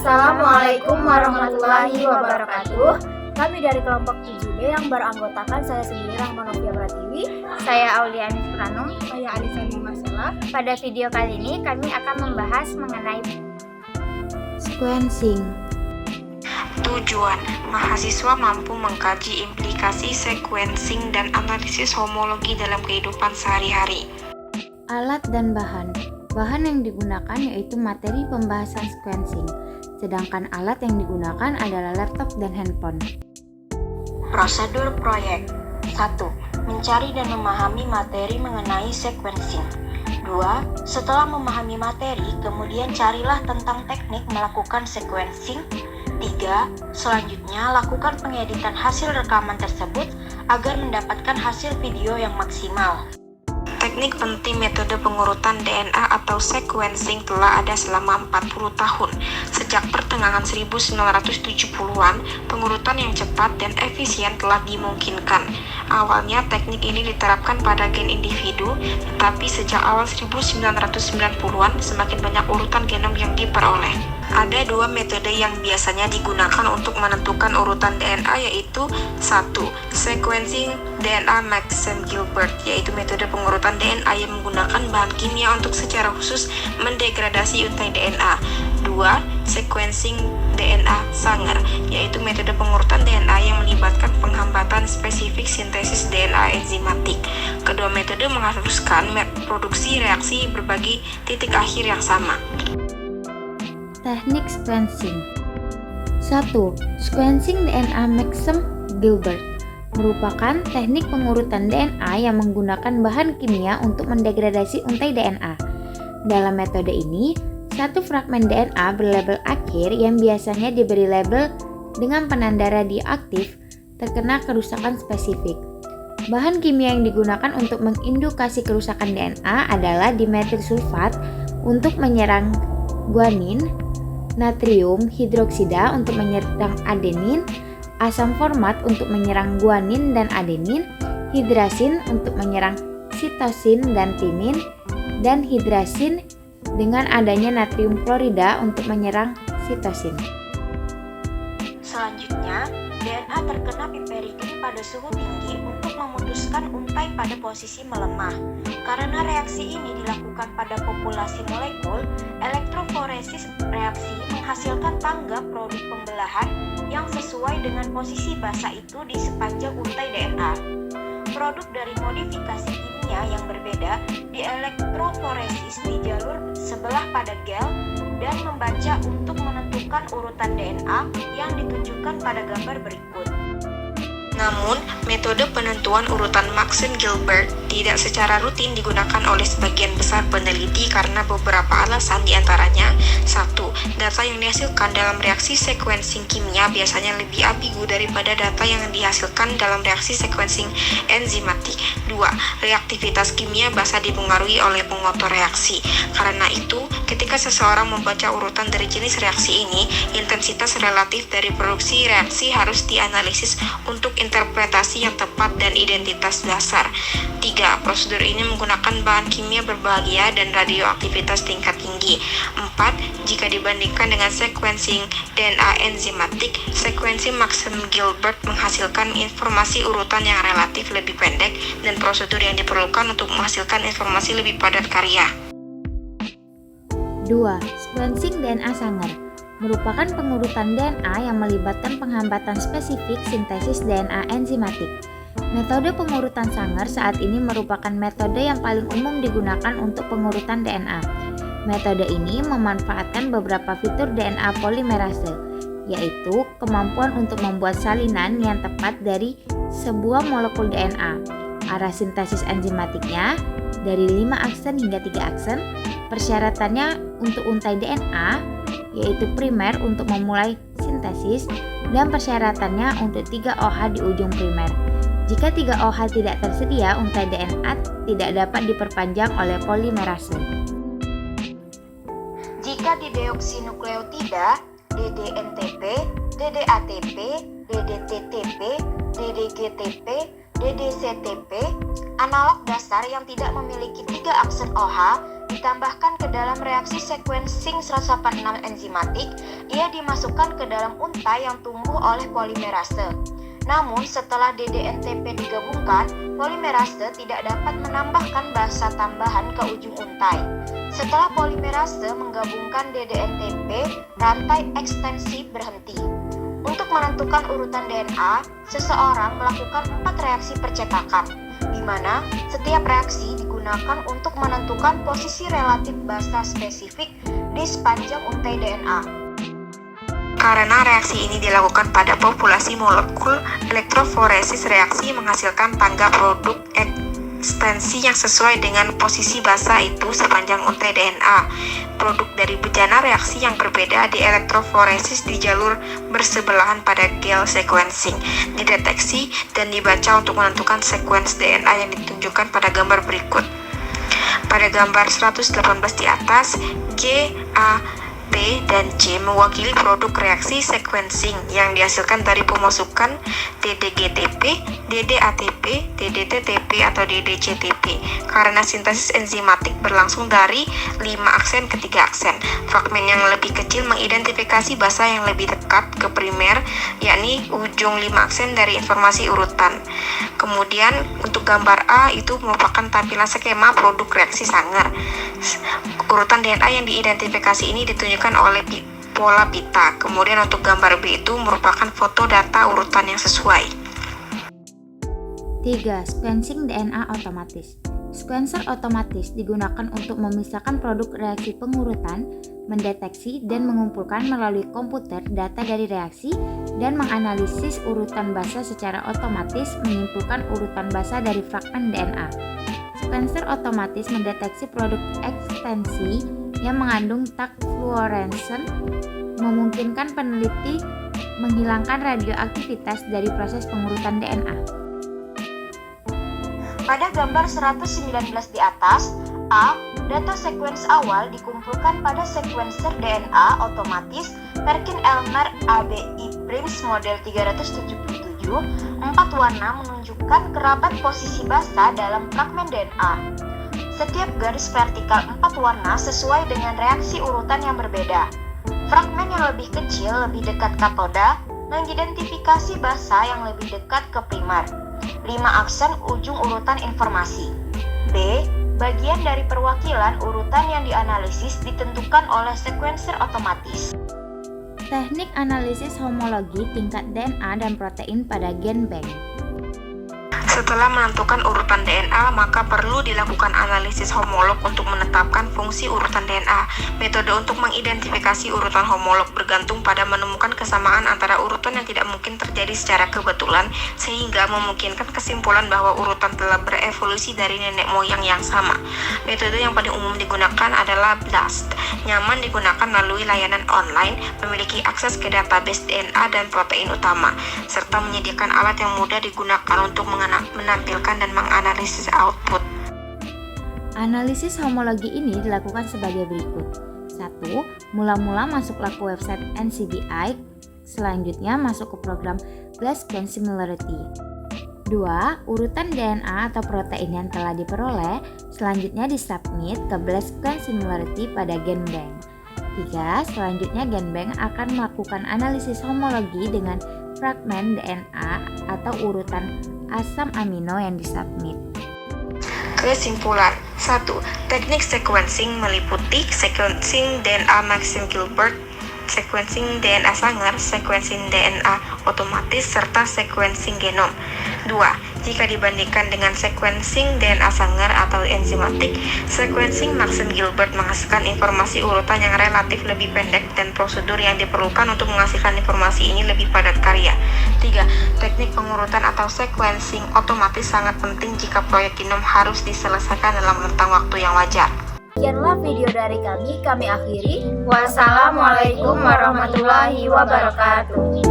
Assalamualaikum warahmatullahi wabarakatuh. Kami dari kelompok 7B yang beranggotakan saya sendiri Rahmanovia Pratiwi, saya Auliani Pranum, saya Alisa Masela. Pada video kali ini kami akan membahas mengenai sequencing. Tujuan, mahasiswa mampu mengkaji implikasi sequencing dan analisis homologi dalam kehidupan sehari-hari. Alat dan bahan. Bahan yang digunakan yaitu materi pembahasan sequencing, sedangkan alat yang digunakan adalah laptop dan handphone. Prosedur proyek. 1. Mencari dan memahami materi mengenai sequencing. 2. Setelah memahami materi, kemudian carilah tentang teknik melakukan sequencing. 3. Selanjutnya, lakukan pengeditan hasil rekaman tersebut agar mendapatkan hasil video yang maksimal. Teknik penting metode pengurutan DNA atau sequencing telah ada selama 40 tahun. Sejak pertengahan 1970-an, pengurutan yang cepat dan efisien telah dimungkinkan. Awalnya teknik ini diterapkan pada gen individu, tetapi sejak awal 1990-an semakin banyak urutan genom yang diperoleh. Ada dua metode yang biasanya digunakan untuk menentukan urutan DNA, yaitu 1. Sequencing DNA Maxam-Gilbert, yaitu metode pengurutan DNA yang menggunakan bahan kimia untuk secara khusus mendegradasi untai DNA. 2. Sequencing DNA Sanger, yaitu metode pengurutan DNA yang melibatkan penghambatan spesifik sintesis DNA enzimatik. Kedua metode mengharuskan produksi reaksi berbagi titik akhir yang sama. Teknik sequencing. 1. Sequencing DNA Maxam-Gilbert merupakan teknik pengurutan DNA yang menggunakan bahan kimia untuk mendegradasi untai DNA. Dalam metode ini, satu fragmen DNA berlabel akhir yang biasanya diberi label dengan penanda radioaktif terkena kerusakan spesifik. Bahan kimia yang digunakan untuk mengindukasi kerusakan DNA adalah dimetil sulfat untuk menyerang guanin, natrium hidroksida untuk menyerang adenin, asam format untuk menyerang guanin dan adenin, hidrasin untuk menyerang sitosin dan timin, dan hidrasin dengan adanya natrium klorida untuk menyerang sitosin. Selanjutnya, DNA terkena piperitin pada suhu tinggi untuk memutuskan untai pada posisi melemah. Karena reaksi ini dilakukan pada populasi molekul, elektroforesis reaksi menghasilkan tangga produk pembelahan yang sesuai dengan posisi basa itu di sepanjang untai DNA. Produk dari modifikasi kimia yang berbeda di elektroforesis di jalur sebelah pada gel dan membaca untuk menentukan urutan DNA yang ditunjukkan pada gambar berikut. Namun, metode penentuan urutan Maxam-Gilbert tidak secara rutin digunakan oleh sebagian besar peneliti karena beberapa alasan, diantaranya 1. Data yang dihasilkan dalam reaksi sequencing kimia biasanya lebih ambigu daripada data yang dihasilkan dalam reaksi sequencing enzimatik. 2. Reaktivitas kimia basa dipengaruhi oleh pengotor reaksi. Karena itu, ketika seseorang membaca urutan dari jenis reaksi ini, intensitas relatif dari produksi reaksi harus dianalisis untuk interpretasi yang tepat dan identitas dasar. 3. Prosedur ini menggunakan bahan kimia berbahagia dan radioaktivitas tingkat tinggi. 4. Jika dibandingkan dengan sequencing DNA enzimatik, sequencing Maxam-Gilbert menghasilkan informasi urutan yang relatif lebih pendek dan prosedur yang diperlukan untuk menghasilkan informasi lebih padat karya. 2. Sequencing DNA Sanger merupakan pengurutan DNA yang melibatkan penghambatan spesifik sintesis DNA enzimatik. Metode pengurutan Sanger saat ini merupakan metode yang paling umum digunakan untuk pengurutan DNA. Metode ini memanfaatkan beberapa fitur DNA polimerase, yaitu kemampuan untuk membuat salinan yang tepat dari sebuah molekul DNA. Arah sintesis enzimatiknya dari 5 aksen hingga 3 aksen. Persyaratannya untuk untai DNA yaitu primer untuk memulai sintesis dan persyaratannya untuk 3 OH di ujung primer. Jika 3 OH tidak tersedia, untai DNA tidak dapat diperpanjang oleh polimerase. Jika di deoksinukleotida, DDNTP, DDATP, DDTTP, DDGTP, DDCTP, analog dasar yang tidak memiliki 3 aksen OH ditambahkan ke dalam reaksi sequencing 186 enzimatik, ia dimasukkan ke dalam untai yang tumbuh oleh polimerase. Namun setelah DDNTP digabungkan, polimerase tidak dapat menambahkan basa tambahan ke ujung untai. Setelah polimerase menggabungkan DDNTP, rantai ekstensi berhenti. Untuk menentukan urutan DNA, seseorang melakukan 4 reaksi percetakan, di mana setiap reaksi digunakan untuk menentukan posisi relatif basa spesifik di sepanjang untai DNA. Karena reaksi ini dilakukan pada populasi molekul, elektroforesis reaksi menghasilkan tangga produk ekstensi yang sesuai dengan posisi basa itu sepanjang untai DNA. Produk dari bejana reaksi yang berbeda di elektroforesis di jalur bersebelahan pada gel sequencing dideteksi dan dibaca untuk menentukan sekuens DNA yang ditunjukkan pada gambar berikut. Pada gambar 118 di atas, G, A, B, dan C mewakili produk reaksi sequencing yang dihasilkan dari pemasukan DDGTP, DDATP, DDTTP, atau DDCTP. Karena sintesis enzimatik berlangsung dari 5 aksen ke 3 aksen, fragmen yang lebih kecil mengidentifikasi basa yang lebih dekat ke primer, yakni ujung 5 aksen dari informasi urutan. Kemudian untuk gambar A itu merupakan tampilan skema produk reaksi Sanger. Urutan DNA yang diidentifikasi ini ditunjukkan oleh pola pita. Kemudian untuk gambar B itu merupakan foto data urutan yang sesuai. 3. Sequencing DNA otomatis. Sequencer otomatis digunakan untuk memisahkan produk reaksi pengurutan, mendeteksi dan mengumpulkan melalui komputer data dari reaksi, dan menganalisis urutan basa secara otomatis, menyimpulkan urutan basa dari fragmen DNA. Sequencer otomatis mendeteksi produk ekstensi yang mengandung tag fluorescen, memungkinkan peneliti menghilangkan radioaktivitas dari proses pengurutan DNA. Pada gambar 119 di atas, A. Data sequence awal dikumpulkan pada sequencer DNA otomatis Perkin-Elmer ABI Prims model 377. 4 warna menunjukkan kerabat posisi basa dalam fragmen DNA. Setiap garis vertikal 4 warna sesuai dengan reaksi urutan yang berbeda. Fragmen yang lebih kecil lebih dekat katoda mengidentifikasi basa yang lebih dekat ke primer. 5 aksen ujung urutan informasi. B. Bagian dari perwakilan urutan yang dianalisis ditentukan oleh sequencer otomatis. Teknik analisis homologi tingkat DNA dan protein pada gen bank. Setelah menentukan urutan DNA, maka perlu dilakukan analisis homolog untuk menetapkan fungsi urutan DNA. Metode untuk mengidentifikasi urutan homolog bergantung pada menemukan kesamaan antara urutan yang tidak mungkin terjadi secara kebetulan, sehingga memungkinkan kesimpulan bahwa urutan telah berevolusi dari nenek moyang yang sama. Metode yang paling umum digunakan adalah BLAST. Nyaman digunakan melalui layanan online, memiliki akses ke database DNA dan protein utama, serta menyediakan alat yang mudah digunakan untuk menampilkan dan menganalisis output. Analisis homologi ini dilakukan sebagai berikut. 1. Mula-mula masuklah ke website NCBI, selanjutnya masuk ke program BLAST Scan Similarity. 2. Urutan DNA atau protein yang telah diperoleh selanjutnya disubmit ke BLAST Scan Similarity pada GenBank. 3. Selanjutnya GenBank akan melakukan analisis homologi dengan fragmen DNA atau urutan asam amino yang disubmit. Kesimpulan 1. Teknik sequencing meliputi sequencing DNA Maxim Gilbert, sequencing DNA Sanger, sequencing DNA otomatis, serta sequencing genom. 2. Jika dibandingkan dengan sequencing DNA Sanger atau enzimatik, sequencing Maxim Gilbert menghasilkan informasi urutan yang relatif lebih pendek dan prosedur yang diperlukan untuk menghasilkan informasi ini lebih padat karya. 3. Teknik pengurutan atau sequencing otomatis sangat penting jika proyek genom harus diselesaikan dalam rentang waktu yang wajar. Sekianlah video dari kami akhiri. Wassalamualaikum warahmatullahi wabarakatuh.